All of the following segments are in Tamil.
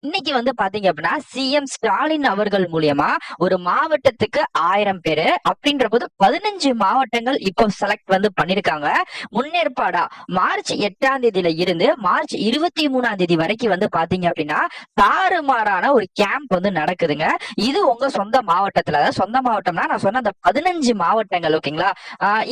இன்னைக்கு வந்து பாத்தீங்க அப்படின்னா சிஎம் ஸ்டாலின் அவர்கள் மூலியமா ஒரு மாவட்டத்துக்கு 1000 பேரு அப்படின்ற போது 15 மாவட்டங்கள் இப்போ செலக்ட் வந்து பண்ணிருக்காங்க. முன்னேற்பாடா மார்ச் 8ஆம் தேதியில இருந்து மார்ச் 23ஆம் தேதி வரைக்கும் வந்து பாத்தீங்க அப்படின்னா தாறுமாறான ஒரு கேம்ப் வந்து நடக்குதுங்க. இது உங்க சொந்த மாவட்டத்துல, அதாவது சொந்த மாவட்டம்னா நான் சொன்ன அந்த 15 மாவட்டங்கள், ஓகேங்களா?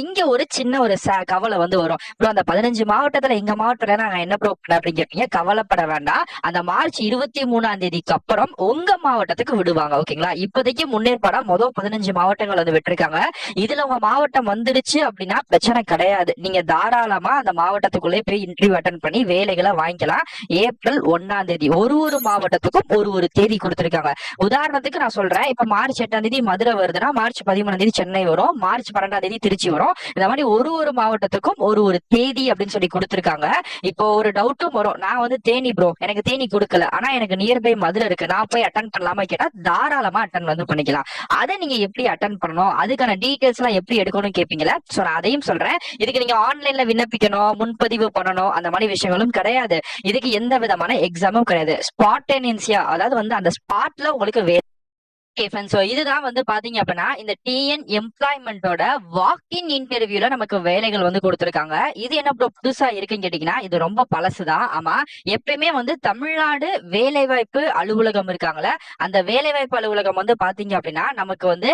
இங்க ஒரு சின்ன ஒரு கவலை வந்து வரும். ப்ரோ, அந்த 15 மாவட்டத்துல எங்க மாவட்டத்துல நாங்க என்ன ப்ரோ பண்ண அப்படின்னு கேட்பீங்க. கவலைப்பட வேண்டாம். அந்த மார்ச் 23ஆம் தேதிக்கு அப்புறம் உங்க மாவட்டத்துக்கு விடுவாங்க, ஓகேங்களா? இப்போதைக்கு முன்னேற்பாடா மொதல் 15 மாவட்டங்கள் வந்து விட்டுருக்காங்க. இதுல உங்க மாவட்டம் வந்துடுச்சு அப்படின்னா பிரச்சனை கிடையாது. நீங்க தாராளமா அந்த மாவட்டத்துக்குள்ளே போய் இன்டர்வியூ அட்டன் பண்ணி வேலைகளை வாங்கிக்கலாம். ஏப்ரல் 1ஆம் தேதி ஒரு மாவட்டத்துக்கும் ஒரு தேதி கொடுத்திருக்காங்க. உதாரணத்துக்கு நான் சொல்றேன், இப்ப மார்ச் 8ஆம் தேதி மதுரை வருதுன்னா மார்ச் 13ஆம் தேதி சென்னை வரும், மார்ச் 12ஆம் தேதி திருச்சி வரும். இந்த மாதிரி ஒரு மாவட்டத்துக்கும் ஒரு தேதி அப்படின்னு சொல்லி கொடுத்திருக்காங்க. இப்போ ஒரு டவுட்டும் வரும், நான் வந்து தேனி ப்ரோ, எனக்கு தேனி கொடுக்கல, ஆனா எனக்கு நியர்பை மதுரை இருக்கு, நான் போய் அட்டன் பண்ணலாமா கேட்டா தாராளமா அட்டன் வந்து பண்ணிக்கலாம். அதை நீங்க எப்படி அட்டன் பண்ணணும், அதுக்கான டீடைல்ஸ் எல்லாம் எப்படி எடுக்கணும்னு கேட்பீங்களா? சோ நான் அதையும் சொல்றேன். இதுக்கு நீங்க ஆன்லைன்ல விண்ணப்பிக்கணும், முன்பதிவு பண்ணணும், அந்த மாதிரி விஷயங்களும் கிடையாது. இதுக்கு எந்த விதமான எக்ஸாமும் கிடையாது. ஸ்பாட்டேனியன்சியா, அதாவது வந்து அந்த ஸ்பாட்ல உங்களுக்கு இதுதான் வந்து பாத்தீங்க அப்படின்னா இந்த டிஎன் எம்ப்ளாய்மெண்டோட வாக்கின் இன்டர்வியூல நமக்கு வேலைகள் வந்து கொடுத்திருக்காங்க. இது என்ன புதுசா இருக்குன்னு கேட்டீங்கன்னா, இது ரொம்ப பழசுதான். ஆமா, எப்பயுமே வந்து தமிழ்நாடு வேலைவாய்ப்பு அலுவலகம் இருக்காங்களே, அந்த வேலைவாய்ப்பு அலுவலகம் வந்து பாத்தீங்க அப்படின்னா நமக்கு வந்து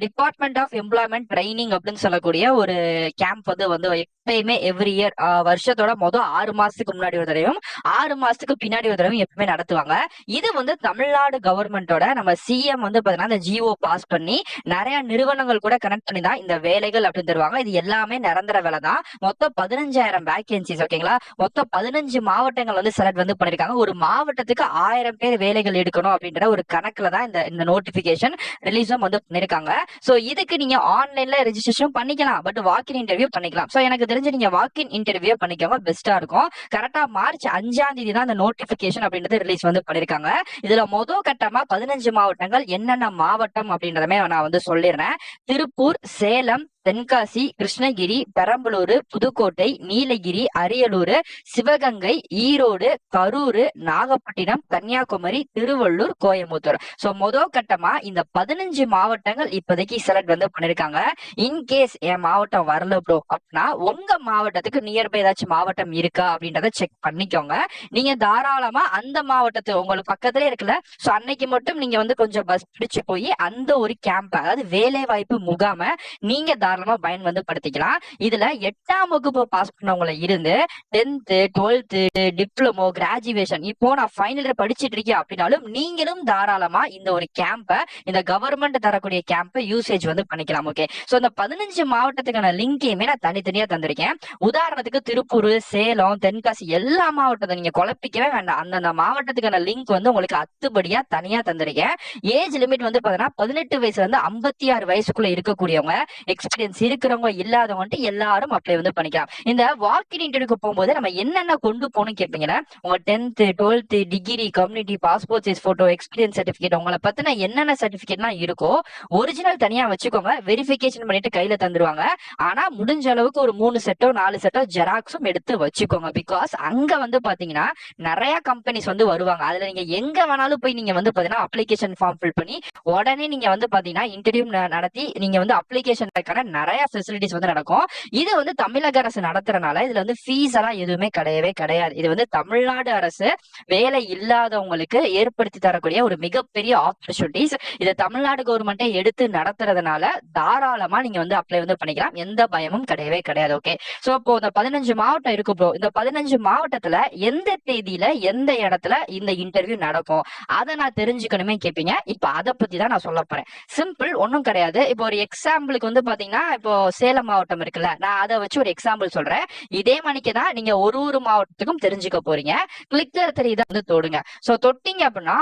டிபார்ட்மெண்ட் ஆஃப் எம்ப்ளாய்மெண்ட் ட்ரைனிங் அப்படின்னு சொல்லக்கூடிய ஒரு கேம்ப் வந்து எப்பயுமே எவ்ரி இயர் வருஷத்தோட மொதல் 6 மாசத்துக்கு முன்னாடி ஒரு தடவையும் 6 மாசத்துக்கு பின்னாடி ஒரு தடவையும் எப்பவுமே நடத்துவாங்க. இது வந்து தமிழ்நாடு கவர்மெண்டோட நம்ம சிஎம் வந்து அந்த ஜிஓ பாஸ் பண்ணி நிறைய நிறுவனங்கள் கூட கனெக்ட் பண்ணி தான் இந்த வேலைகள் அப்படின்னு தருவாங்க. இது எல்லாமே நிரந்தர வேலை தான். மொத்தம் 15,000 வேகன்சிஸ், ஓகேங்களா? மொத்தம் 15 மாவட்டங்கள் வந்து செலக்ட் வந்து பண்ணிருக்காங்க. ஒரு மாவட்டத்துக்கு 1000 பேர் வேலைகள் எடுக்கணும் அப்படின்ற ஒரு கணக்குல தான் இந்த நோட்டிபிகேஷன் ரிலீஸும் வந்து பண்ணிருக்காங்க. சோ இதுக்கு நீங்க ஆன்லைன்ல ரெஜிஸ்ட்ரேஷன் பண்ணிக்கலாம், பட் வாக்கின் இன்டர்வியூ பண்ணிக்கலாம். சோ எனக்கு தெரிஞ்சு நீங்க வாக்கின் இன்டர்வியூ பண்ணிக்கோங்க, பெஸ்டா இருக்கும். கரெக்டா மார்ச் 5ஆம் தேதி தான் இந்த நோட்டிபிகேஷன் அப்படின்றது ரிலீஸ் வந்து பண்ணிருக்காங்க. இதுல மொதல் கட்டமா 15 மாவட்டங்கள் என்னென்ன மாவட்டம் அப்படின்றதுமே நான் வந்து சொல்லிடுறேன். திருப்பூர், சேலம், தென்காசி, கிருஷ்ணகிரி, பெரம்பலூர், புதுக்கோட்டை, நீலகிரி, அரியலூர், சிவகங்கை, ஈரோடு, கரூர், நாகப்பட்டினம், கன்னியாகுமரி, திருவள்ளூர், கோயம்புத்தூர். சோ மொதல் கட்டமா இந்த 15 மாவட்டங்கள் இப்போதைக்கு செலக்ட் வந்து பண்ணிருக்காங்க. இன்கேஸ் என் மாவட்டம் வரல ப்ரோ அப்படின்னா உங்க மாவட்டத்துக்கு நியர்பை ஏதாச்சும் மாவட்டம் இருக்கா அப்படின்றத செக் பண்ணிக்கோங்க. நீங்க தாராளமா அந்த மாவட்டத்து உங்களுக்கு பக்கத்துல இருக்குல்ல, சோ அன்னைக்கு மட்டும் நீங்க வந்து கொஞ்சம் பஸ் பிடிச்சு போய் அந்த ஒரு கேம்ப், அதாவது வேலை வாய்ப்பு முகாம நீங்க தாராளமா பயன் வந்து படுத்திக்கலாம். இதுல 8ஆம் வகுப்பு பாஸ் பண்ணவங்கள இருந்து 10th 12th டிப்ளமோ, கிராஜுவேஷன், இப்போ நான் ஃபைனல் இயர் படிச்சிட்டு இருக்கேன் அப்படின்னாலும் நீங்களும் தாராளமா இந்த ஒரு கேம்ப, இந்த கவர்மெண்ட் தரக்கூடிய கேம்ப யூசேஜ் வந்து பண்ணிக்கலாம். ஓகே, சோ இந்த 15 மாவட்டத்துக்கான லிங்கையுமே நான் தனித்தனியா தந்திருக்கேன். உதாரணத்துக்கு திருப்பூர், சேலம், தென்காசி எல்லா மாவட்டத்தை நீங்க குழப்பிக்கவே வேண்டாம். அந்தந்த மாவட்டத்துக்கான லிங்க் வந்து உங்களுக்கு அத்துபடியா தனியா தந்திருக்கேன். ஏஜ் லிமிட் வந்து பாத்தீங்கன்னா 18 வயசுல இருந்து 56 வயசுக்குள்ள இருக்கக்கூடியவங்க, எக்ஸ்பீரியன்ஸ் இருக்கிறவங்க, இல்லாதவங்க எல்லாரும் அப்ளை வந்து பண்ணிக்கலாம். இந்த வாக்கின் இன்டர்வியூக்கு போகும்போது நம்ம என்னென்ன கொண்டு போகணும் கேட்பீங்கன்னா, உங்க 10th 12th degree, community, passport size photo, experience certificate, உங்களை பத்தின என்னென்ன சர்டிபிகேட்லாம் இருக்கோ ஒரிஜினல் தனியா வச்சுக்கோங்க. வெரிஃபிகேஷன் பண்ணிட்டு கையில தந்துருவாங்க. ஆனா முடிஞ்ச அளவுக்கு ஒரு 3 செட்டோ 4 செட்டோ ஜெராக்ஸும் எடுத்து வச்சுக்கோங்க. பிகாஸ் அங்க வந்து பாத்தீங்கன்னா நிறைய கம்பெனிஸ் வந்து வருவாங்க. அதுல நீங்க எங்க வேணாலும் போய் நீங்க வந்து பாத்தீங்கன்னா அப்ளிகேஷன் ஃபார்ம் ஃபில் பண்ணி உடனே நீங்க வந்து பாத்தீங்கன்னா இன்டர்வியூ நடத்தி நீங்க வந்து அப்ளிகேஷன் நிறைய ஃபெசிலிட்டிஸ் வந்து நடக்கும். இது வந்து தமிழக அரசு நடத்துறதுனால இதுல வந்து ஃபீஸ் எல்லாம் எதுவுமே கிடையவே கிடையாது. இது வந்து தமிழ்நாடு அரசு வேலை இல்லாதவங்களுக்கு ஏற்படுத்தி தரக்கூடிய ஒரு மிகப்பெரிய ஆப்பர்ச்சுனிட்டிஸ். இதை தமிழ்நாடு கவர்மெண்டே எடுத்து நடத்துறதுனால தாராளமா நீங்க வந்து அப்ளை வந்து பண்ணிக்கலாம். எந்த பயமும் கிடையவே கிடையாது. ஓகே, சோ இப்போ இந்த 15 மாவட்டம் இருக்கு ப்ரோ. இந்த 15 மாவட்டத்துல எந்த தேதியில எந்த இடத்துல இந்த இன்டர்வியூ நடக்கும் அதை நான் தெரிஞ்சுக்கணுமே கேட்பீங்க. இப்ப அதை பத்தி தான் நான் சொல்ல போறேன். சிம்பிள், ஒன்னும் கிடையாது. இப்போ ஒரு எக்ஸாம்பிளுக்கு வந்து பாத்தீங்கன்னா, இப்போ சேலம் மாவட்டம் இருக்குல்ல, நான் அதை வச்சு ஒரு எக்ஸாம்பிள் சொல்றேன். இதே மணிக்கு தான் நீங்க ஒரு மாவட்டத்துக்கும் தெரிஞ்சுக்க போறீங்க. கிளிக்கர் தெரியுதா வந்து தொடுங்க. சோ தொட்டிங்க அப்படின்னா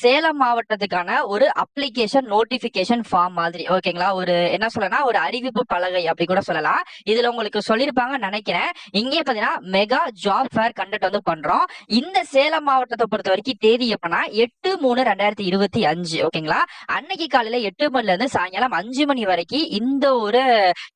சேலம் மாவட்டத்துக்கான ஒரு அப்ளிகேஷன் நோட்டிபிகேஷன் ஃபார்ம் மாதிரி, ஓகேங்களா? ஒரு என்ன சொல்லலாம், ஒரு அறிவிப்பு பலகை அப்படி கூட சொல்லலாம். இதுல உங்களுக்கு சொல்லிருப்பாங்க நினைக்கிறேன். இங்கே பாத்தீங்கன்னா மெகா ஜாப் ஃபேர் கண்டக்ட் வந்து பண்றோம். இந்த சேலம் மாவட்டத்தை பொறுத்த வரைக்கும் தேதி எப்பனா 8/3/2025, ஓகேங்களா? அன்னைக்கு காலையில 8 மணில இருந்து சாயங்காலம் 5 மணி வரைக்கும் இந்த ஒரு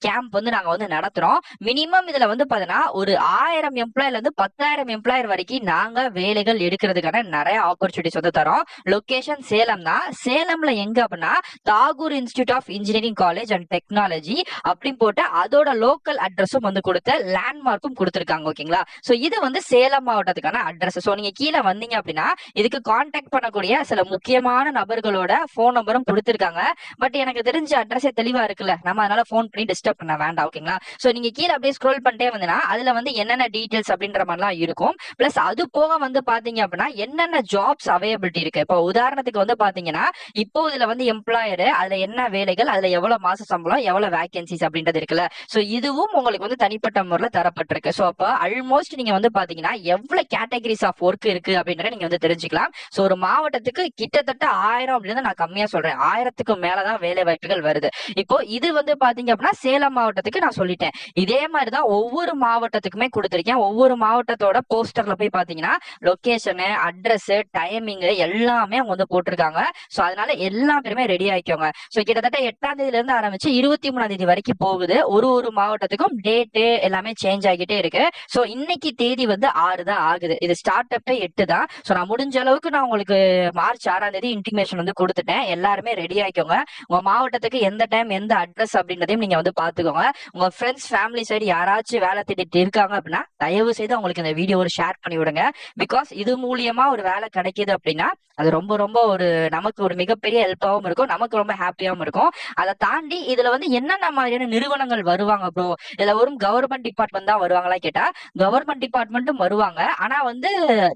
கேம்ப் வந்து நாங்க வந்து நடத்துறோம். மினிமம் இதுல வந்து பாத்தீங்கன்னா ஒரு 1000 எம்ப்ளாயில இருந்து 10,000 எம்ப்ளாயர் வரைக்கும் நாங்க வேலைகள் எடுக்கிறதுக்கான நிறைய ஆப்பர்ச்சுனிட்டிஸ் வந்து தரோம். லொகேஷன் சேலம் தான். சேலம்ல எங்க அப்படின்னா Tagore institute of engineering college and technology அப்படின்னு போட்டு அதோட லோக்கல் அட்ரஸும் வந்து கொடுத்த லேண்ட்மார்க்கும் கொடுத்திருக்காங்க. ஓகேங்களா? சோ இது வந்து சேலம் மாவட்டத்துக்கான அட்ரஸ். சோ நீங்க கீழே வந்தீங்க அப்படின்னா இதுக்கு கான்டாக்ட் பண்ணக்கூடிய சில முக்கியமான நபர்களோட போன் நம்பரும் கொடுத்திருக்காங்க. பட் எனக்கு தெரிஞ்ச அட்ரஸே தெளிவா இருக்குல்ல, நம்ம அதனால போன் பண்ணி டிஸ்டர்ப் பண்ண வேண்டாம். ஓகேங்களா? சோ நீங்க கீழே அப்படியே ஸ்க்ரோல் பண்ணிட்டே வந்தீங்கன்னா அதுல வந்து என்னென்ன டீடைல்ஸ் அப்படின்ற மாதிரிலாம் இருக்கும். பிளஸ் அது போக வந்து பாத்தீங்க அப்படின்னா என்னென்ன ஜாப்ஸ் அவைலபிலிட்டி இருக்கு. இப்போ உதாரணத்துக்கு வந்து பாத்தீங்கன்னா இப்போ இதுல வந்து எம்ப்ளாயர் அதுல என்ன வேலைகள், அதுல எவ்வளவு மாச சம்பளம், எவ்வளவு வேகன்சிஸ் அப்படின்றது இருக்குல்ல. சோ இதுவும் உங்களுக்கு வந்து தனிப்பட்ட முறையில தரப்பட்டிருக்கு. சோ அப்ப ஆல்மோஸ்ட் நீங்க வந்து பாத்தீங்கன்னா எவ்வளவு கேட்டகரிஸ் ஆஃப் ஒர்க் இருக்கு அப்படின்றத நீங்க வந்து தெரிஞ்சுக்கலாம். சோ ஒரு மாவட்டத்துக்கு கிட்டத்தட்ட 1000 அப்படின்னு நான் கம்மியா சொல்றேன், 1000க்கு மேலதான் வேலை வாய்ப்புகள் வருது. இப்போ இது வந்து பாத்தீங்க அப்படின்னா சேலம் மாவட்டத்துக்கு நான் சொல்லிட்டேன். இதே மாதிரிதான் ஒவ்வொரு மாவட்டத்துக்குமே கொடுத்திருக்கேன். ஒவ்வொரு மாவட்டத்தோட போஸ்டர்ல போய் பாத்தீங்கன்னா லொகேஷனு, அட்ரஸ், டைமிங் எல்லாமே அவங்க வந்து போட்டிருக்காங்க. சோ அதனால எல்லா பேருமே ரெடி ஆயிக்கோங்க. சோ கிட்டத்தட்ட 8ஆம் தேதியில இருந்து ஆரம்பிச்சு 23ஆம் தேதி வரைக்கும் போகுது. ஒரு ஒரு மாவட்டத்துக்கும் டேட்டு எல்லாமே சேஞ்ச் ஆகிட்டே இருக்கு. சோ இன்னைக்கு தேதி வந்து 6 தான் ஆகுது. இது ஸ்டார்ட் அப் 8 தான். சோ நான் முடிஞ்ச அளவுக்கு நான் உங்களுக்கு மார்ச் 6ஆம் தேதி இன்டிமேஷன் வந்து கொடுத்துட்டேன். எல்லாருமே ரெடி ஆயிக்கோங்க. உங்க மாவட்டத்துக்கு எந்த டைம் எந்த அட்ரஸ் அப்படின்றதையும் நீங்க வந்து பாத்துக்கோங்க. உங்க ஃப்ரெண்ட்ஸ் ஃபேமிலி சைடு யாராச்சும் வேலை தேடிட்டு இருக்காங்க அப்படின்னா தயவு செய்து அவங்களுக்கு இந்த வீடியோ ஒரு ஷேர் பண்ணி விடுங்க. பிகாஸ் இது மூலியமா ஒரு வேலை கிடைக்குது அப்படின்னா அது ரொம்ப ரொம்ப ஒரு நமக்கு ஒரு மிகப்பெரிய ஹெல்ப்பாவும் இருக்கும், நமக்கு ரொம்ப ஹாப்பியாவும் இருக்கும். அதை தாண்டி இதுல வந்து என்னென்ன மாதிரியான நிறுவனங்கள் வருவாங்க ப்ரோ, இதுல ஒரு கவர்மெண்ட் டிபார்ட்மெண்ட் தான் வருவாங்களா கேட்டா கவர்மெண்ட் டிபார்ட்மெண்ட்டும் வருவாங்க. ஆனா வந்து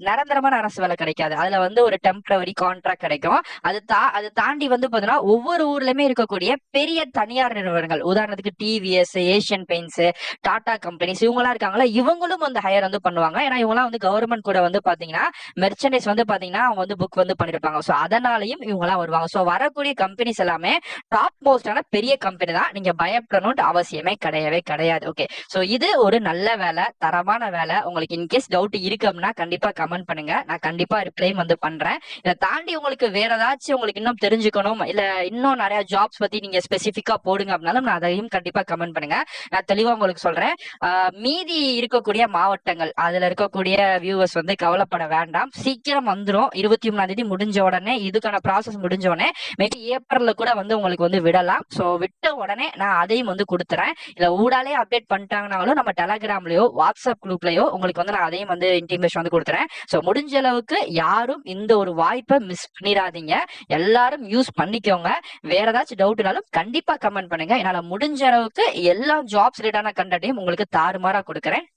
நிரந்தரமான அரசு வேலை கிடைக்காது. அதுல வந்து ஒரு டெம்பரவரி கான்ட்ராக்ட் கிடைக்கும். அதை தாண்டி வந்து பாத்தீங்கன்னா ஒவ்வொரு ஊர்லயுமே இருக்கக்கூடிய பெரிய தனியார் நிறுவனங்கள், உதாரணத்துக்கு TVS, Asian paints, Tata companies இவங்கலாம் இருக்காங்களா, இவங்களும் வந்து ஹையர் வந்து பண்ணுவாங்க. ஏன்னா இவங்கலாம் வந்து கவர்மெண்ட் கூட வந்து பாத்தீங்கன்னா மெர்ச்சன்டைஸ் வந்து பாத்தீங்கன்னா அவங்க வந்து புக் வந்து பண்ணிருப்பாங்க. சோ அதனாலயும் இவங்கலாம் வருவாங்க. சோ வரக்கூடிய கம்பெனிஸ் எல்லாமே டாப் மோஸ்டான பெரிய கம்பெனி தான். நீங்க பயப்படணும்னு அவசியமே கிடையவே கிடையாது. ஓகே, சோ இது ஒரு நல்ல வேலை, தரமான வேலை. உங்களுக்கு இன்கேஸ் டவுட் இருக்கு அப்படின்னா கண்டிப்பா கமெண்ட் பண்ணுங்க, நான் கண்டிப்பா ரிப்ளை வந்து பண்றேன். இதை தாண்டி உங்களுக்கு வேற ஏதாச்சும் உங்களுக்கு இன்னும் தெரிஞ்சுக்கணும், இல்ல இன்னும் நிறைய ஜாப்ஸ் பத்தி நீங்க ஸ்பெசிபிக்கா போடுங்க அப்படின்னாலும் நான் அதையும் கண்டிப்பா கமெண்ட் பண்ணுங்க. நான் தெளிவா உங்களுக்கு சொல்றேன். மீதி இருக்கக்கூடிய மாவட்டங்கள் அதுல இருக்கக்கூடிய வியூவர்ஸ் வந்து கவலைப்பட வேண்டாம், சீக்கிரம் வந்துடும். 23ஆம் தேதி முடிஞ்ச உடனே இதுக்கான ப்ராசஸ் முடிஞ்ச உடனே மேபி ஏப்ரல்ல கூட வந்து உங்களுக்கு வந்து விடலாம். சோ விட்ட உடனே நான் அதையும் வந்து கொடுத்துறேன். இல்ல ஊடாலே அப்டேட் பண்ணிட்டாங்கனாலும் நம்ம டெலகிராம்லயோ வாட்ஸ்அப் குரூப்லயோ உங்களுக்கு வந்து நான் அதையும் வந்து இன்டிமேஷன் வந்து கொடுத்துறேன். சோ முடிஞ்ச அளவுக்கு யாரும் இந்த ஒரு வாய்ப்பை மிஸ் பண்ணிடாதீங்க, எல்லாரும் யூஸ் பண்ணிக்கோங்க. வேற ஏதாச்சும் டவுட்னாலும் கண்டிப்பா கமெண்ட் பண்ணுங்க. என்னால முடிஞ்ச அளவுக்கு எல்லா ஜாப்ஸ் ரிலேட்டான கண்டென்ட்டையும் உங்களுக்கு தாறுமாறா கொடுக்குறேன்.